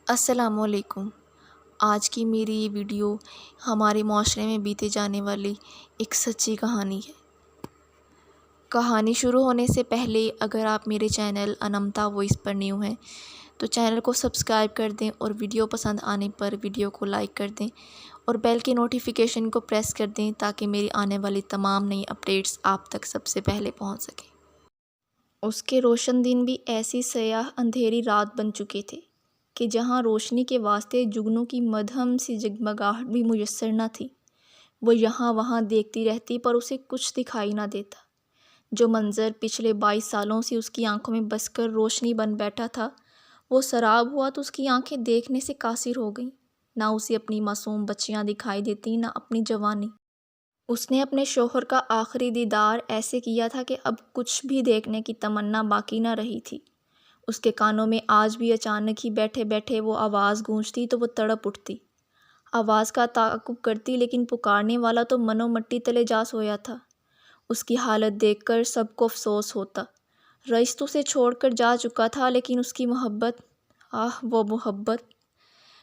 السلام علیکم۔ آج کی میری یہ ویڈیو ہمارے معاشرے میں بیتے جانے والی ایک سچی کہانی ہے۔ کہانی شروع ہونے سے پہلے اگر آپ میرے چینل انمتا وائس پر نیو ہیں تو چینل کو سبسکرائب کر دیں اور ویڈیو پسند آنے پر ویڈیو کو لائک کر دیں اور بیل کے نوٹیفیکیشن کو پریس کر دیں تاکہ میری آنے والی تمام نئی اپڈیٹس آپ تک سب سے پہلے پہنچ سکیں۔ اس کے روشن دن بھی ایسی سیاہ اندھیری رات بن چکے تھے کہ جہاں روشنی کے واسطے جگنوں کی مدھم سی جگمگاہٹ بھی میسر نہ تھی۔ وہ یہاں وہاں دیکھتی رہتی پر اسے کچھ دکھائی نہ دیتا۔ جو منظر پچھلے 22 سالوں سے اس کی آنکھوں میں بس کر روشنی بن بیٹھا تھا، وہ سراب ہوا تو اس کی آنکھیں دیکھنے سے قاصر ہو گئیں۔ نہ اسے اپنی معصوم بچیاں دکھائی دیتی، نہ اپنی جوانی۔ اس نے اپنے شوہر کا آخری دیدار ایسے کیا تھا کہ اب کچھ بھی دیکھنے کی تمنا باقی نہ رہی تھی۔ اس کے کانوں میں آج بھی اچانک ہی بیٹھے بیٹھے وہ آواز گونجتی تو وہ تڑپ اٹھتی۔ آواز کا تعاقب کرتی لیکن پکارنے والا تو منو مٹی تلے جا سویا تھا۔ اس کی حالت دیکھ کر سب کو افسوس ہوتا۔ رئیس تو اسے چھوڑ کر جا چکا تھا لیکن اس کی محبت، وہ محبت!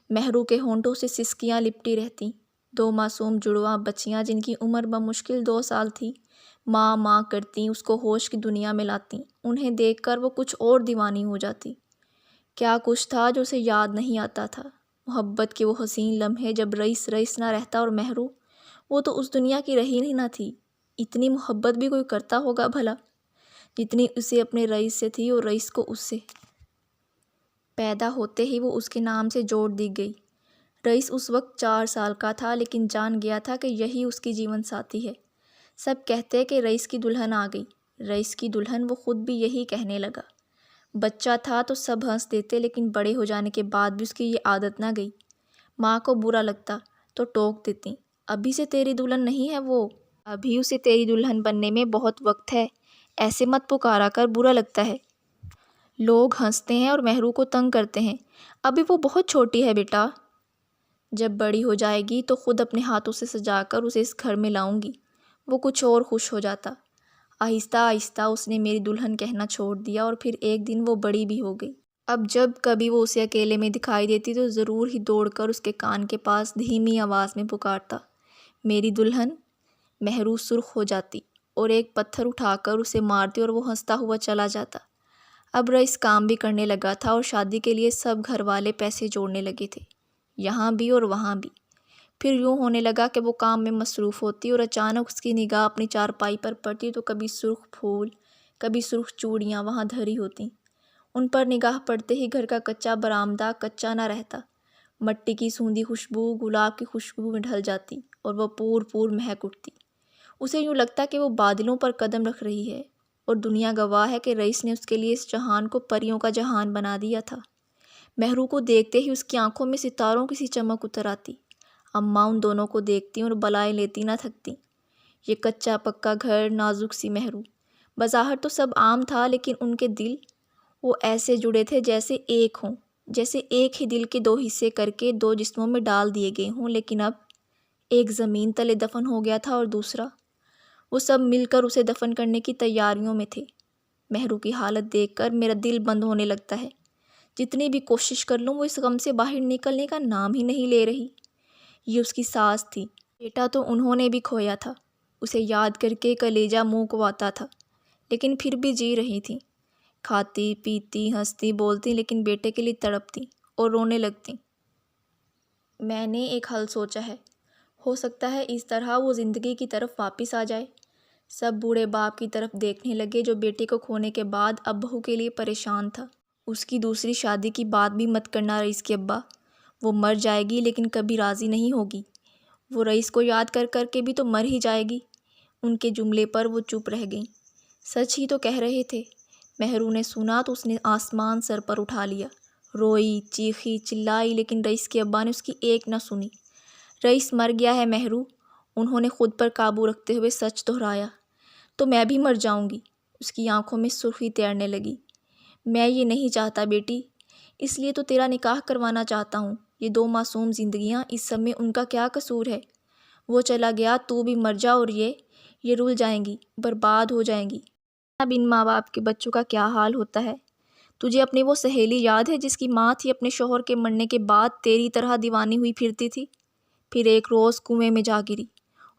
مہرو کے ہونٹوں سے سسکیاں لپٹی رہتیں۔ 2 معصوم جڑواں بچیاں جن کی عمر بمشکل 2 سال تھی، ماں ماں کرتیں اس کو ہوش کی دنیا میں لاتیں۔ انہیں دیکھ کر وہ کچھ اور دیوانی ہو جاتی۔ کیا کچھ تھا جو اسے یاد نہیں آتا تھا۔ محبت کے وہ حسین لمحے جب رئیس نہ رہتا اور مہرو، وہ تو اس دنیا کی رہی ہی نہ تھی۔ اتنی محبت بھی کوئی کرتا ہوگا بھلا جتنی اسے اپنے رئیس سے تھی اور رئیس کو اس سے۔ پیدا ہوتے ہی وہ اس کے نام سے جوڑ دی گئی۔ رئیس اس وقت 4 سال کا تھا لیکن جان گیا تھا کہ یہی اس کی جیون ساتھی ہے۔ سب کہتے کہ رئیس کی دلہن آ گئی، رئیس کی دلہن، وہ خود بھی یہی کہنے لگا۔ بچہ تھا تو سب ہنس دیتے لیکن بڑے ہو جانے کے بعد بھی اس کی یہ عادت نہ گئی۔ ماں کو برا لگتا تو ٹوک دیتی، ابھی سے تیری دلہن نہیں ہے وہ، ابھی اسے تیری دلہن بننے میں بہت وقت ہے، ایسے مت پکارا کر، برا لگتا ہے۔ لوگ ہنستے ہیں اور مہرو کو تنگ کرتے ہیں، ابھی وہ بہت چھوٹی ہے بیٹا، جب بڑی ہو جائے گی تو خود اپنے ہاتھوں سے سجا کر اسے اس گھر میں لاؤں گی۔ وہ کچھ اور خوش ہو جاتا۔ آہستہ آہستہ اس نے میری دلہن کہنا چھوڑ دیا اور پھر ایک دن وہ بڑی بھی ہو گئی۔ اب جب کبھی وہ اسے اکیلے میں دکھائی دیتی تو ضرور ہی دوڑ کر اس کے کان کے پاس دھیمی آواز میں پکارتا، میری دلہن۔ مہرو سرخ ہو جاتی اور ایک پتھر اٹھا کر اسے مارتی اور وہ ہنستا ہوا چلا جاتا۔ اب رئیس کام بھی کرنے لگا تھا اور شادی کے لیے سب گھر والے پیسے جوڑنے لگے تھے، یہاں بھی اور وہاں بھی۔ پھر یوں ہونے لگا کہ وہ کام میں مصروف ہوتی اور اچانک اس کی نگاہ اپنی چارپائی پر پڑتی تو کبھی سرخ پھول، کبھی سرخ چوڑیاں وہاں دھری ہوتیں۔ ان پر نگاہ پڑتے ہی گھر کا کچا برآمدہ کچا نہ رہتا، مٹی کی سوندھی خوشبو گلاب کی خوشبو میں ڈھل جاتی اور وہ پور پور مہک اٹھتی۔ اسے یوں لگتا کہ وہ بادلوں پر قدم رکھ رہی ہے اور دنیا گواہ ہے کہ رئیس نے اس کے لیے اس جہان کو پریوں کا جہان بنا دیا تھا۔ مہرو کو دیکھتے ہی اس کی آنکھوں میں ستاروں کی سی چمک اتر آتی۔ اماں ان دونوں کو دیکھتی اور بلائے لیتی نہ تھکتی۔ یہ کچا پکا گھر، نازک سی مہرو، بظاہر تو سب عام تھا لیکن ان کے دل، وہ ایسے جڑے تھے جیسے ایک ہوں، جیسے ایک ہی دل کے 2 حصے کر کے 2 جسموں میں ڈال دیے گئے ہوں، لیکن اب ایک زمین تلے دفن ہو گیا تھا اور دوسرا، وہ سب مل کر اسے دفن کرنے کی تیاریوں میں تھے۔ مہرو کی حالت دیکھ کر میرا دل بند ہونے لگتا ہے۔ جتنی بھی کوشش کر لوں وہ اس غم سے باہر نکلنے کا نام ہی نہیں لے رہی۔ یہ اس کی ساس تھی، بیٹا تو انہوں نے بھی کھویا تھا۔ اسے یاد کر کے کلیجہ منہ کو آتا تھا، لیکن پھر بھی جی رہی تھی، کھاتی پیتی ہنستی بولتی لیکن بیٹے کے لیے تڑپتی اور رونے لگتی۔ میں نے ایک حل سوچا ہے، ہو سکتا ہے اس طرح وہ زندگی کی طرف واپس آ جائے۔ سب بوڑھے باپ کی طرف دیکھنے لگے جو بیٹے کو کھونے کے بعد اب بہو کے لیے پریشان تھا۔ اس کی دوسری شادی کی بات بھی مت کرنا رئیس کے ابا، وہ مر جائے گی لیکن کبھی راضی نہیں ہوگی، وہ رئیس کو یاد کر کر کے بھی تو مر ہی جائے گی۔ ان کے جملے پر وہ چپ رہ گئیں۔ سچ ہی تو کہہ رہے تھے۔ مہرو نے سنا تو اس نے آسمان سر پر اٹھا لیا، روئی چیخی چلائی لیکن رئیس کے ابا نے اس کی ایک نہ سنی۔ رئیس مر گیا ہے مہرو، انہوں نے خود پر قابو رکھتے ہوئے سچ دہرایا۔ تو میں بھی مر جاؤں گی۔ اس کی آنکھوں میں سرخی تیرنے لگی۔ میں یہ نہیں چاہتا بیٹی، اس لیے تو تیرا نکاح کروانا چاہتا ہوں۔ یہ 2 معصوم زندگیاں، اس سب میں ان کا کیا قصور ہے؟ وہ چلا گیا، تو بھی مر جا اور یہ رل جائیں گی، برباد ہو جائیں گی۔ اب ان ماں باپ کے بچوں کا کیا حال ہوتا ہے؟ تجھے اپنی وہ سہیلی یاد ہے جس کی ماں تھی اپنے شوہر کے مرنے کے بعد تیری طرح دیوانی ہوئی پھرتی تھی؟ پھر ایک روز کنویں میں جا گری،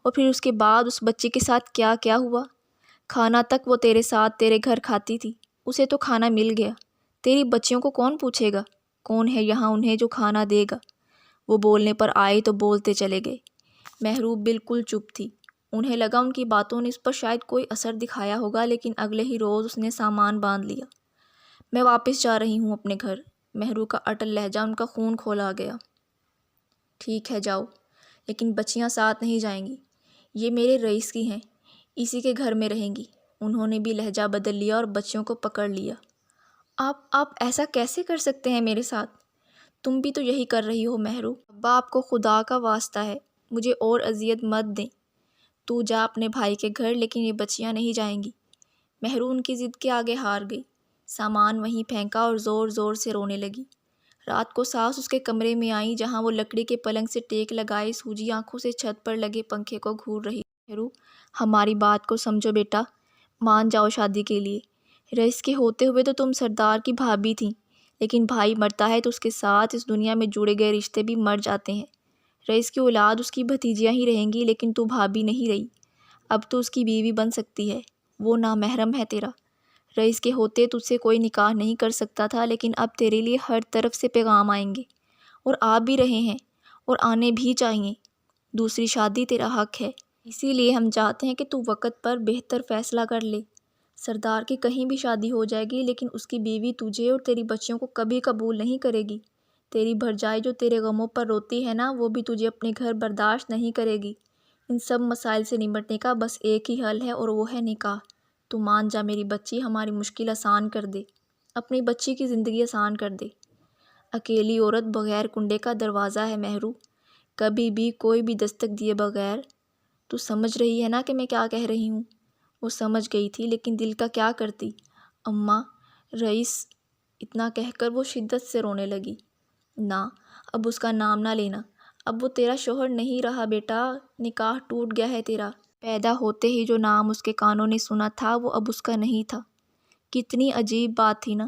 اور پھر اس کے بعد اس بچے کے ساتھ کیا کیا ہوا؟ کھانا تک وہ تیرے ساتھ تیرے گھر کھاتی تھی، اسے تو کھانا مل گیا، تیری بچیوں کو کون پوچھے گا؟ کون ہے یہاں انہیں جو کھانا دے گا؟ وہ بولنے پر آئے تو بولتے چلے گئے۔ محروب بالکل چپ تھی۔ انہیں لگا ان کی باتوں نے اس پر شاید کوئی اثر دکھایا ہوگا، لیکن اگلے ہی روز اس نے سامان باندھ لیا۔ میں واپس جا رہی ہوں اپنے گھر۔ محرو کا اٹل لہجہ ان کا خون کھولا گیا۔ ٹھیک ہے جاؤ، لیکن بچیاں ساتھ نہیں جائیں گی، یہ میرے رئیس کی ہیں، اسی کے گھر میں رہیں گی۔ انہوں نے بھی لہجہ بدل لیا اور بچیوں کو پکڑ لیا۔ آپ ایسا کیسے کر سکتے ہیں میرے ساتھ؟ تم بھی تو یہی کر رہی ہو محرو۔ ابا آپ کو خدا کا واسطہ ہے مجھے اور اذیت مت دیں۔ تو جا اپنے بھائی کے گھر، لیکن یہ بچیاں نہیں جائیں گی۔ محرو ان کی ضد کے آگے ہار گئی، سامان وہیں پھینکا اور زور زور سے رونے لگی۔ رات کو ساس اس کے کمرے میں آئی جہاں وہ لکڑی کے پلنگ سے ٹیک لگائے سوجی آنکھوں سے چھت پر لگے پنکھے کو گھور رہی۔ محرو، ہماری بات کو سمجھو بیٹا، مان جاؤ شادی کے لیے۔ رئیس کے ہوتے ہوئے تو تم سردار کی بھابھی تھیں، لیکن بھائی مرتا ہے تو اس کے ساتھ اس دنیا میں جڑے گئے رشتے بھی مر جاتے ہیں۔ رئیس کی اولاد اس کی بھتیجیاں ہی رہیں گی، لیکن تو بھابھی نہیں رہی۔ اب تو اس کی بیوی بن سکتی ہے، وہ نامحرم ہے تیرا۔ رئیس کے ہوتے تجھ سے کوئی نکاح نہیں کر سکتا تھا، لیکن اب تیرے لیے ہر طرف سے پیغام آئیں گے، اور آ بھی رہے ہیں، اور آنے بھی چاہیے۔ دوسری شادی تیرا حق ہے، اسی لیے ہم چاہتے ہیں کہ تو وقت پر بہتر فیصلہ کر لے۔ سردار کی کہیں بھی شادی ہو جائے گی، لیکن اس کی بیوی تجھے اور تیری بچیوں کو کبھی قبول نہیں کرے گی۔ تیری بھرجائی جو تیرے غموں پر روتی ہے نا، وہ بھی تجھے اپنے گھر برداشت نہیں کرے گی۔ ان سب مسائل سے نمٹنے کا بس ایک ہی حل ہے، اور وہ ہے نکاح۔ تو مان جا میری بچی، ہماری مشکل آسان کر دے، اپنی بچی کی زندگی آسان کر دے۔ اکیلی عورت بغیر کنڈے کا دروازہ ہے محرو، کبھی بھی کوئی بھی دستک دیے بغیر۔ تو سمجھ رہی ہے نا کہ میں کیا کہہ رہی ہوں؟ وہ سمجھ گئی تھی، لیکن دل کا کیا کرتی؟ اماں، رئیس، اتنا کہہ کر وہ شدت سے رونے لگی۔ نہ، اب اس کا نام نہ لینا، اب وہ تیرا شوہر نہیں رہا بیٹا، نکاح ٹوٹ گیا ہے تیرا۔ پیدا ہوتے ہی جو نام اس کے کانوں نے سنا تھا وہ اب اس کا نہیں تھا۔ کتنی عجیب بات تھی نا،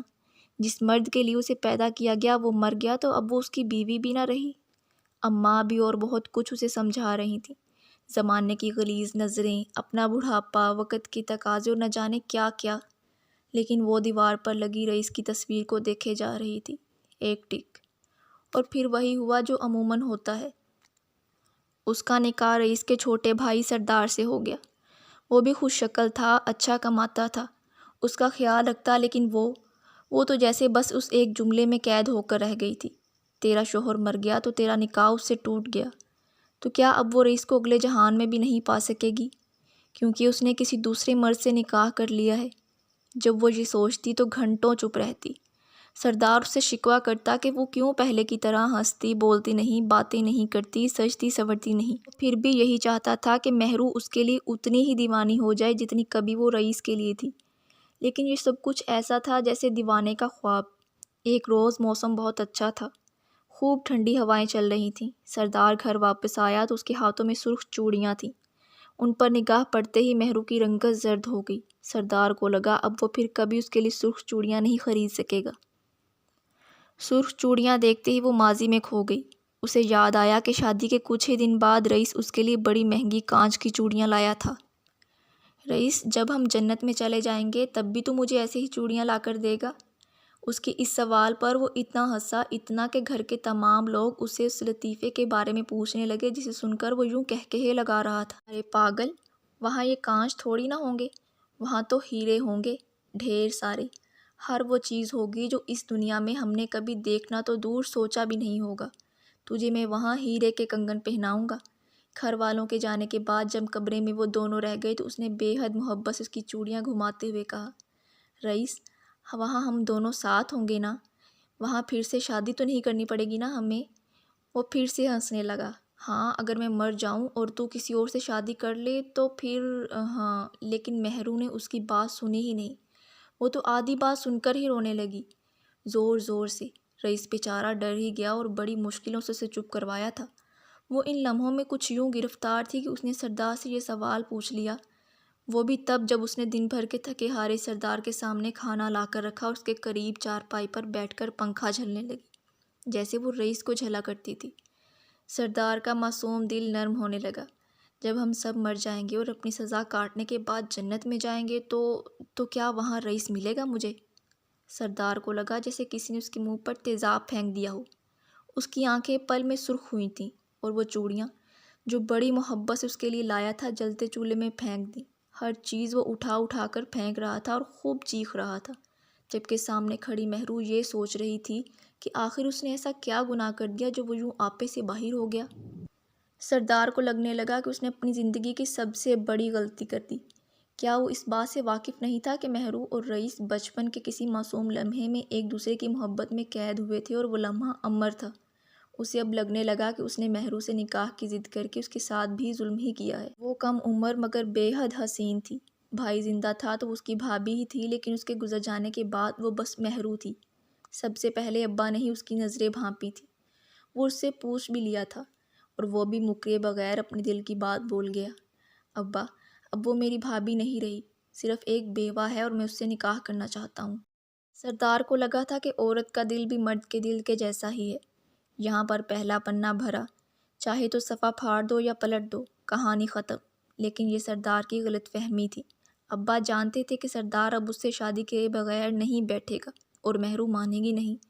جس مرد کے لیے اسے پیدا کیا گیا وہ مر گیا، تو اب وہ اس کی بیوی بھی نہ رہی۔ اماں بھی اور بہت کچھ اسے سمجھا رہی تھیں، زمانے کی غلیظ نظریں، اپنا بڑھاپا، وقت کی تقاضے اور نہ جانے کیا کیا، لیکن وہ دیوار پر لگی رئیس کی تصویر کو دیکھے جا رہی تھی، ایک ٹک، اور پھر وہی ہوا جو عموماً ہوتا ہے۔ اس کا نکاح رئیس کے چھوٹے بھائی سردار سے ہو گیا۔ وہ بھی خوش شکل تھا، اچھا کماتا تھا، اس کا خیال رکھتا، لیکن وہ تو جیسے بس اس ایک جملے میں قید ہو کر رہ گئی تھی۔ تیرا شوہر مر گیا تو تیرا نکاح اس سے ٹوٹ گیا، تو کیا اب وہ رئیس کو اگلے جہان میں بھی نہیں پا سکے گی، کیونکہ اس نے کسی دوسرے مرد سے نکاح کر لیا ہے؟ جب وہ یہ سوچتی تو گھنٹوں چپ رہتی۔ سردار اس سے شکوہ کرتا کہ وہ کیوں پہلے کی طرح ہنستی بولتی نہیں، باتیں نہیں کرتی، سجتی سنورتی نہیں۔ پھر بھی یہی چاہتا تھا کہ محرو اس کے لیے اتنی ہی دیوانی ہو جائے جتنی کبھی وہ رئیس کے لیے تھی، لیکن یہ سب کچھ ایسا تھا جیسے دیوانے کا خواب۔ ایک روز موسم بہت اچھا تھا، خوب ٹھنڈی ہوائیں چل رہی تھیں۔ سردار گھر واپس آیا تو اس کے ہاتھوں میں سرخ چوڑیاں تھیں۔ ان پر نگاہ پڑتے ہی محرو کی رنگت زرد ہو گئی۔ سردار کو لگا اب وہ پھر کبھی اس کے لیے سرخ چوڑیاں نہیں خرید سکے گا۔ سرخ چوڑیاں دیکھتے ہی وہ ماضی میں کھو گئی۔ اسے یاد آیا کہ شادی کے کچھ ہی دن بعد رئیس اس کے لیے بڑی مہنگی کانچ کی چوڑیاں لایا تھا۔ رئیس، جب ہم جنت میں چلے جائیں گے تب بھی تو مجھے ایسے ہی چوڑیاں لا کر دے گا؟ اس کے اس سوال پر وہ اتنا ہنسا، اتنا کہ گھر کے تمام لوگ اسے اس لطیفے کے بارے میں پوچھنے لگے جسے سن کر وہ یوں کہکہے لگا رہا تھا۔ ارے پاگل، وہاں یہ کانچ تھوڑی نہ ہوں گے، وہاں تو ہیرے ہوں گے، ڈھیر سارے۔ ہر وہ چیز ہوگی جو اس دنیا میں ہم نے کبھی دیکھنا تو دور سوچا بھی نہیں ہوگا۔ تجھے میں وہاں ہیرے کے کنگن پہناؤں گا۔ گھر والوں کے جانے کے بعد جب کمرے میں وہ دونوں رہ گئے تو اس نے بے حد محبت سے اس کی چوڑیاں گھماتے ہوئے کہا، رئیس، وہاں ہم دونوں ساتھ ہوں گے نا؟ وہاں پھر سے شادی تو نہیں کرنی پڑے گی نا ہمیں؟ وہ پھر سے ہنسنے لگا۔ ہاں، اگر میں مر جاؤں اور تو کسی اور سے شادی کر لے تو پھر ہاں، لیکن محرو نے اس کی بات سنی ہی نہیں۔ وہ تو آدھی بات سن کر ہی رونے لگی، زور زور سے۔ رئیس بیچارہ ڈر ہی گیا اور بڑی مشکلوں سے اسے چپ کروایا تھا۔ وہ ان لمحوں میں کچھ یوں گرفتار تھی کہ اس نے سردار سے یہ سوال پوچھ لیا، وہ بھی تب جب اس نے دن بھر کے تھکے ہارے سردار کے سامنے کھانا لا کر رکھا اور اس کے قریب چارپائی پر بیٹھ کر پنکھا جھلنے لگی جیسے وہ رئیس کو جھلا کرتی تھی۔ سردار کا معصوم دل نرم ہونے لگا۔ جب ہم سب مر جائیں گے اور اپنی سزا کاٹنے کے بعد جنت میں جائیں گے تو کیا وہاں رئیس ملے گا مجھے؟ سردار کو لگا جیسے کسی نے اس کے منہ پر تیزاب پھینک دیا ہو۔ اس کی آنکھیں پل میں سرخ ہوئی تھیں اور وہ چوڑیاں جو بڑی محبت سے اس کے لیے لایا تھا جلتے چولہے میں پھینک دیں۔ ہر چیز وہ اٹھا اٹھا کر پھینک رہا تھا اور خوب چیخ رہا تھا، جبکہ سامنے کھڑی مہرو یہ سوچ رہی تھی کہ آخر اس نے ایسا کیا گناہ کر دیا جو وہ یوں آپے سے باہر ہو گیا۔ سردار کو لگنے لگا کہ اس نے اپنی زندگی کی سب سے بڑی غلطی کر دی۔ کیا وہ اس بات سے واقف نہیں تھا کہ مہرو اور رئیس بچپن کے کسی معصوم لمحے میں ایک دوسرے کی محبت میں قید ہوئے تھے اور وہ لمحہ امر تھا؟ اسے اب لگنے لگا کہ اس نے مہرو سے نکاح کی ضد کر کے اس کے ساتھ بھی ظلم ہی کیا ہے۔ وہ کم عمر مگر بے حد حسین تھی۔ بھائی زندہ تھا تو اس کی بھابھی ہی تھی، لیکن اس کے گزر جانے کے بعد وہ بس مہرو تھی۔ سب سے پہلے ابا نے ہی اس کی نظریں بھانپی تھی۔ وہ اس سے پوچھ بھی لیا تھا اور وہ بھی مکرے بغیر اپنے دل کی بات بول گیا۔ ابا، اب وہ میری بھابھی نہیں رہی، صرف ایک بیوہ ہے اور میں اس سے نکاح کرنا چاہتا ہوں۔ سردار کو لگا تھا کہ عورت کا دل بھی مرد کے دل کے جیسا ہی ہے۔ یہاں پر پہلا پنہ بھرا، چاہے تو صفحہ پھاڑ دو یا پلٹ دو، کہانی ختم۔ لیکن یہ سردار کی غلط فہمی تھی۔ ابا جانتے تھے کہ سردار اب اس سے شادی کے بغیر نہیں بیٹھے گا اور مہرو مانے گی نہیں،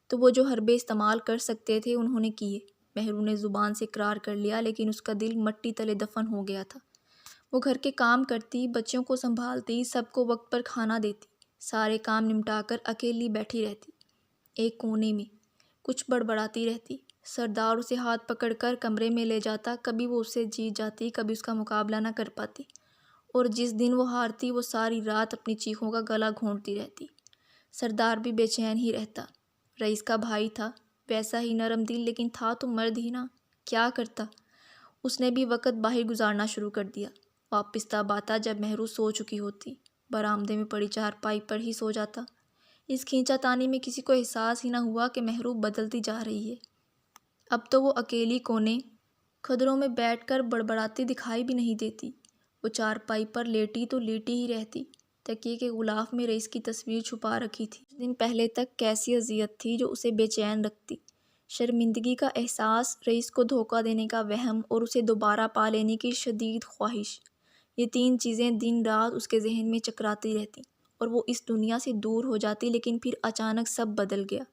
تو وہ جو حربے استعمال کر سکتے تھے انہوں نے کیے۔ مہرو نے زبان سے اقرار کر لیا، لیکن اس کا دل مٹی تلے دفن ہو گیا تھا۔ وہ گھر کے کام کرتی، بچوں کو سنبھالتی، سب کو وقت پر کھانا دیتی، سارے کام نمٹا کر اکیلی بیٹھی رہتی ایک کونے میں، کچھ بڑبڑاتی رہتی۔ سردار اسے ہاتھ پکڑ کر کمرے میں لے جاتا، کبھی وہ اس سے جیت جاتی، کبھی اس کا مقابلہ نہ کر پاتی، اور جس دن وہ ہارتی وہ ساری رات اپنی چیخوں کا گلا گھونٹتی رہتی۔ سردار بھی بے چین ہی رہتا۔ رئیس کا بھائی تھا، ویسا ہی نرم دل، لیکن تھا تو مرد ہی نا، کیا کرتا؟ اس نے بھی وقت باہر گزارنا شروع کر دیا۔ واپس تب آتا جب مہرو سو چکی ہوتی، برآمدے میں پڑی چارپائی پر ہی سو جاتا۔ اس کھینچا تانی میں کسی کو احساس ہی نہ ہوا کہ مہرو بدلتی جا رہی ہے۔ اب تو وہ اکیلی کونے کھدروں میں بیٹھ کر بڑبڑاتی دکھائی بھی نہیں دیتی۔ وہ چارپائی پر لیٹی تو لیٹی ہی رہتی، تکیے کے غلاف میں رئیس کی تصویر چھپا رکھی تھی۔ کچھ دن پہلے تک کیسی اذیت تھی جو اسے بے چین رکھتی؟ شرمندگی کا احساس، رئیس کو دھوکہ دینے کا وہم اور اسے دوبارہ پا لینے کی شدید خواہش۔ یہ تین چیزیں دن رات اس کے ذہن میں چکراتی رہتی اور وہ اس دنیا سے دور ہو جاتی، لیکن پھر اچانک سب بدل گیا۔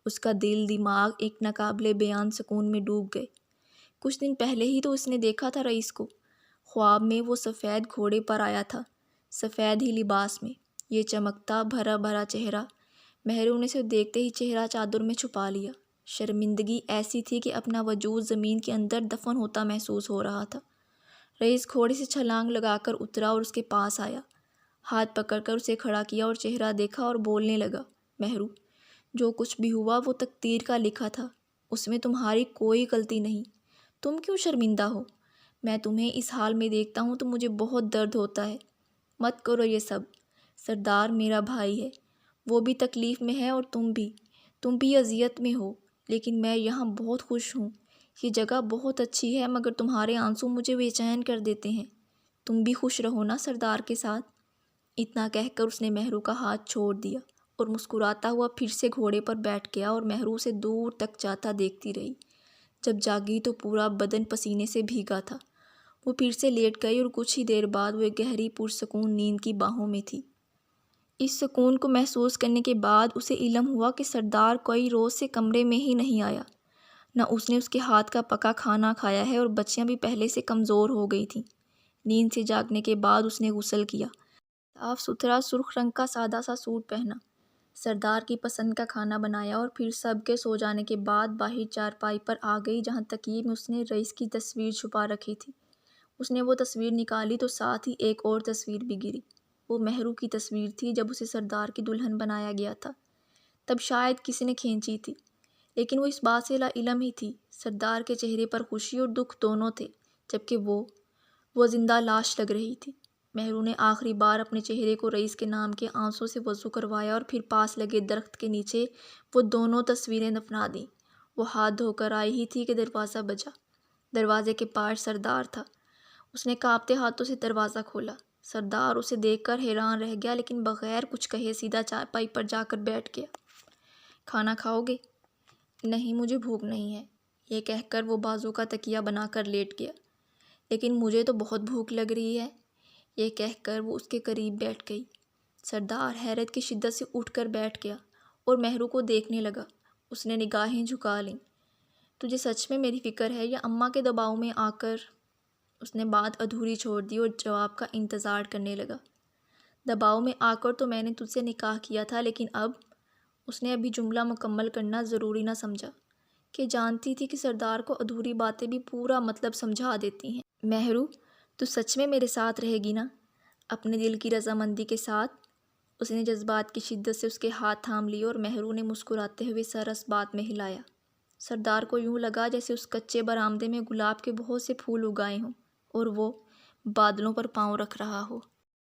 اس کا دل دماغ ایک ناقابل بیان سکون میں ڈوب گئے۔ کچھ دن پہلے ہی تو اس نے دیکھا تھا رئیس کو، خواب میں وہ سفید گھوڑے پر آیا تھا، سفید ہی لباس میں، یہ چمکتا بھرا بھرا چہرہ۔ مہرو نے اسے دیکھتے ہی چہرہ چادر میں چھپا لیا۔ شرمندگی ایسی تھی کہ اپنا وجود زمین کے اندر دفن ہوتا محسوس ہو رہا تھا۔ رئیس گھوڑے سے چھلانگ لگا کر اترا اور اس کے پاس آیا، ہاتھ پکڑ کر اسے کھڑا کیا اور چہرہ دیکھا اور بولنے لگا، مہرو، جو کچھ بھی ہوا وہ تقدیر کا لکھا تھا، اس میں تمہاری کوئی غلطی نہیں، تم کیوں شرمندہ ہو؟ میں تمہیں اس حال میں دیکھتا ہوں تو مجھے بہت درد ہوتا ہے۔ مت کرو یہ سب، سردار میرا بھائی ہے، وہ بھی تکلیف میں ہے اور تم بھی اذیت میں ہو، لیکن میں یہاں بہت خوش ہوں۔ یہ جگہ بہت اچھی ہے، مگر تمہارے آنسو مجھے بے چین کر دیتے ہیں۔ تم بھی خوش رہو نا سردار کے ساتھ۔ اتنا کہہ کر اس نے مہرو کا ہاتھ چھوڑ دیا اور مسکراتا ہوا پھر سے گھوڑے پر بیٹھ گیا اور مہرو سے دور تک جاتا دیکھتی رہی۔ جب جاگی تو پورا بدن پسینے سے بھیگا تھا۔ وہ پھر سے لیٹ گئی اور کچھ ہی دیر بعد وہ ایک گہری پرسکون نیند کی باہوں میں تھی۔ اس سکون کو محسوس کرنے کے بعد اسے علم ہوا کہ سردار کئی روز سے کمرے میں ہی نہیں آیا، نہ اس نے اس کے ہاتھ کا پکا کھانا کھایا ہے، اور بچیاں بھی پہلے سے کمزور ہو گئی تھیں۔ نیند سے جاگنے کے بعد اس نے غسل کیا، صاف ستھرا سرخ رنگ کا سادہ سا سوٹ پہنا، سردار کی پسند کا کھانا بنایا اور پھر سب کے سو جانے کے بعد باہر چارپائی پر آ گئی جہاں تکیے میں اس نے رئیس کی تصویر چھپا رکھی تھی۔ اس نے وہ تصویر نکالی تو ساتھ ہی ایک اور تصویر بھی گری۔ وہ مہرو کی تصویر تھی جب اسے سردار کی دلہن بنایا گیا تھا، تب شاید کسی نے کھینچی تھی، لیکن وہ اس بات سے لا علم ہی تھی۔ سردار کے چہرے پر خوشی اور دکھ دونوں تھے، جبکہ وہ زندہ لاش لگ رہی تھی۔ مہرو نے آخری بار اپنے چہرے کو رئیس کے نام کے آنسوں سے وضو کروایا اور پھر پاس لگے درخت کے نیچے وہ دونوں تصویریں دفنا دیں۔ وہ ہاتھ دھو کر آئی ہی تھی کہ دروازہ بجا۔ دروازے کے پاس سردار تھا۔ اس نے کانپتے ہاتھوں سے دروازہ کھولا۔ سردار اسے دیکھ کر حیران رہ گیا، لیکن بغیر کچھ کہے سیدھا چارپائی پر جا کر بیٹھ گیا۔ کھانا کھاؤ گے؟ نہیں، مجھے بھوک نہیں ہے، یہ کہہ کر وہ بازو کا تکیہ بنا کر لیٹ گیا۔ لیکن مجھے تو بہت بھوک لگ رہی ہے، یہ کہہ کر وہ اس کے قریب بیٹھ گئی۔ سردار حیرت کی شدت سے اٹھ کر بیٹھ گیا اور مہرو کو دیکھنے لگا۔ اس نے نگاہیں جھکا لیں۔ تجھے سچ میں میری فکر ہے یا اماں کے دباؤ میں آ کر؟ اس نے بات ادھوری چھوڑ دی اور جواب کا انتظار کرنے لگا۔ دباؤ میں آ کر تو میں نے تجھ سے نکاح کیا تھا، لیکن اب؟ اس نے ابھی جملہ مکمل کرنا ضروری نہ سمجھا کہ جانتی تھی کہ سردار کو ادھوری باتیں بھی پورا مطلب سمجھا دیتی ہیں۔ مہرو، تو سچ میں میرے ساتھ رہے گی نا؟ اپنے دل کی رضامندی کے ساتھ؟ اس نے جذبات کی شدت سے اس کے ہاتھ تھام لیے اور مہرو نے مسکراتے ہوئے سر اس بات میں ہلایا۔ سردار کو یوں لگا جیسے اس کچے برآمدے میں گلاب کے بہت سے پھول اگائے ہوں اور وہ بادلوں پر پاؤں رکھ رہا ہو۔